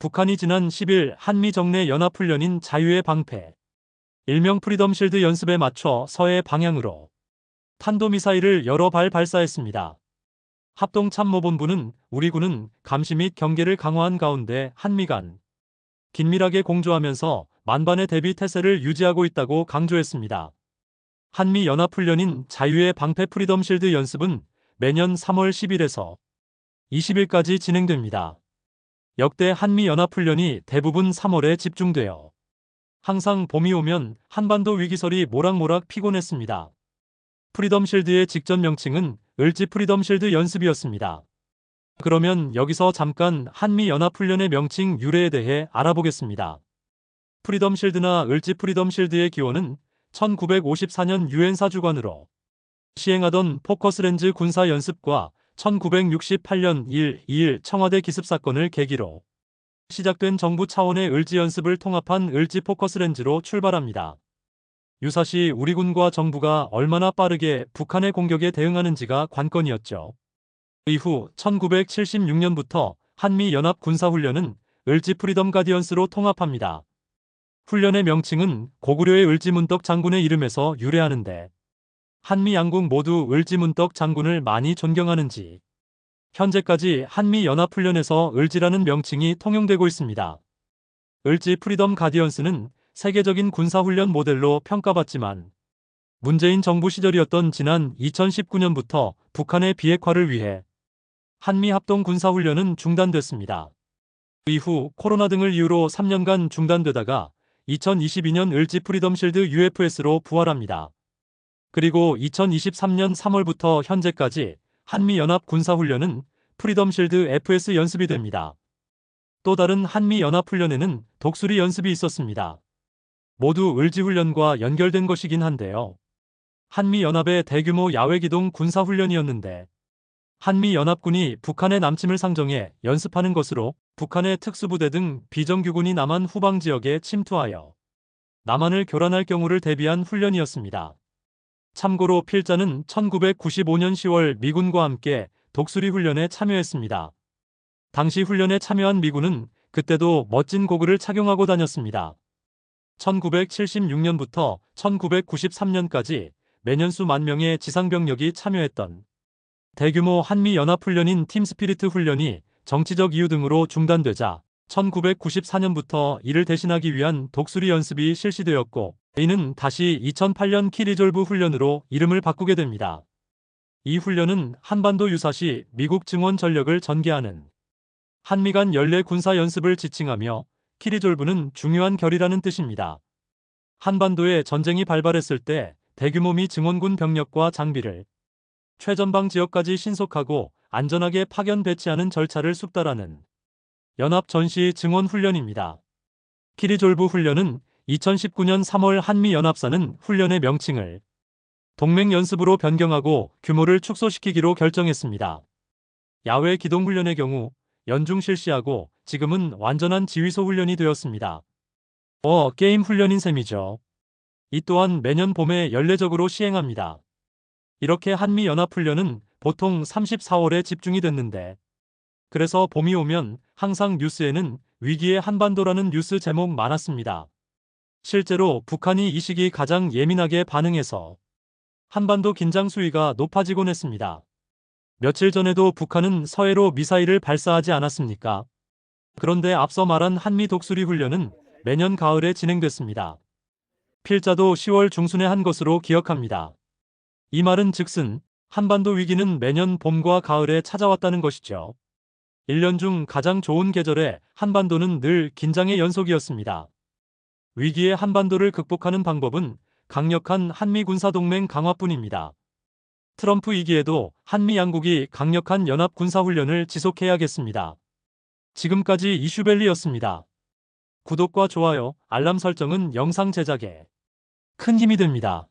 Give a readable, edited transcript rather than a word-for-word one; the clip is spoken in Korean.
북한이 지난 10일 한미 정례 연합훈련인 자유의 방패, 일명 프리덤 실드 연습에 맞춰 서해 방향으로 탄도미사일을 여러 발 발사했습니다. 합동참모본부는 우리 군은 감시 및 경계를 강화한 가운데 한미 간 긴밀하게 공조하면서 만반의 대비 태세를 유지하고 있다고 강조했습니다. 한미 연합훈련인 자유의 방패 프리덤 실드 연습은 매년 3월 10일에서 20일까지 진행됩니다. 역대 한미 연합훈련이 대부분 3월에 집중되어 항상 봄이 오면 한반도 위기설이 모락모락 피곤했습니다. 프리덤 실드의 직전 명칭은 을지 프리덤 실드 연습이었습니다. 그러면 여기서 잠깐 한미 연합훈련의 명칭 유래에 대해 알아보겠습니다. 프리덤 실드나 을지 프리덤 실드의 기원은 1954년 유엔사 주관으로 시행하던 포커스 렌즈 군사 연습과 1968년 1.2.1 청와대 기습 사건을 계기로 시작된 정부 차원의 을지 연습을 통합한 을지 포커스 렌즈로 출발합니다. 유사시 우리 군과 정부가 얼마나 빠르게 북한의 공격에 대응하는지가 관건이었죠. 이후 1976년부터 한미 연합 군사훈련은 을지 프리덤 가디언스로 통합합니다. 훈련의 명칭은 고구려의 을지문떡 장군의 이름에서 유래하는데 한미 양국 모두 을지문떡 장군을 많이 존경하는지 현재까지 한미 연합훈련에서 을지라는 명칭이 통용되고 있습니다. 을지 프리덤 가디언스는 세계적인 군사훈련 모델로 평가받지만 문재인 정부 시절이었던 지난 2019년부터 북한의 비핵화를 위해 한미 합동 군사훈련은 중단됐습니다. 이후 코로나 등을 이유로 3년간 중단되다가 2022년 을지 프리덤 실드 UFS로 부활합니다. 그리고 2023년 3월부터 현재까지 한미연합 군사훈련은 프리덤 실드 FS 연습이 됩니다. 또 다른 한미연합훈련에는 독수리 연습이 있었습니다. 모두 을지훈련과 연결된 것이긴 한데요. 한미연합의 대규모 야외기동 군사훈련이었는데 한미연합군이 북한의 남침을 상정해 연습하는 것으로 북한의 특수부대 등 비정규군이 남한 후방 지역에 침투하여 남한을 교란할 경우를 대비한 훈련이었습니다. 참고로 필자는 1995년 10월 미군과 함께 독수리 훈련에 참여했습니다. 당시 훈련에 참여한 미군은 그때도 멋진 고글을 착용하고 다녔습니다. 1976년부터 1993년까지 매년 수만 명의 지상병력이 참여했던 대규모 한미연합훈련인 팀스피리트 훈련이 정치적 이유 등으로 중단되자 1994년부터 이를 대신하기 위한 독수리 연습이 실시되었고 이는 다시 2008년 키리졸브 훈련으로 이름을 바꾸게 됩니다. 이 훈련은 한반도 유사시 미국 증원 전력을 전개하는 한미 간 연례 군사 연습을 지칭하며 키리졸브는 중요한 결이라는 뜻입니다. 한반도에 전쟁이 발발했을 때 대규모 미 증원군 병력과 장비를 최전방 지역까지 신속하고 안전하게 파견 배치하는 절차를 숙달하는 연합 전시 증원 훈련입니다. 키리졸브 훈련은 2019년 3월 한미연합사는 훈련의 명칭을 동맹연습으로 변경하고 규모를 축소시키기로 결정했습니다. 야외 기동훈련의 경우 연중 실시하고 지금은 완전한 지휘소 훈련이 되었습니다. 게임 훈련인 셈이죠. 이 또한 매년 봄에 연례적으로 시행합니다. 이렇게 한미연합훈련은 보통 34월에 집중이 됐는데 그래서 봄이 오면 항상 뉴스에는 위기의 한반도라는 뉴스 제목 많았습니다. 실제로 북한이 이 시기 가장 예민하게 반응해서 한반도 긴장 수위가 높아지곤 했습니다. 며칠 전에도 북한은 서해로 미사일을 발사하지 않았습니까? 그런데 앞서 말한 한미 독수리 훈련은 매년 가을에 진행됐습니다. 필자도 10월 중순에 한 것으로 기억합니다. 이 말은 즉슨 한반도 위기는 매년 봄과 가을에 찾아왔다는 것이죠. 1년 중 가장 좋은 계절에 한반도는 늘 긴장의 연속이었습니다. 위기의 한반도를 극복하는 방법은 강력한 한미 군사동맹 강화뿐입니다. 트럼프 위기에도 한미 양국이 강력한 연합 군사훈련을 지속해야겠습니다. 지금까지 이슈밸리였습니다. 구독과 좋아요, 알람 설정은 영상 제작에 큰 힘이 됩니다.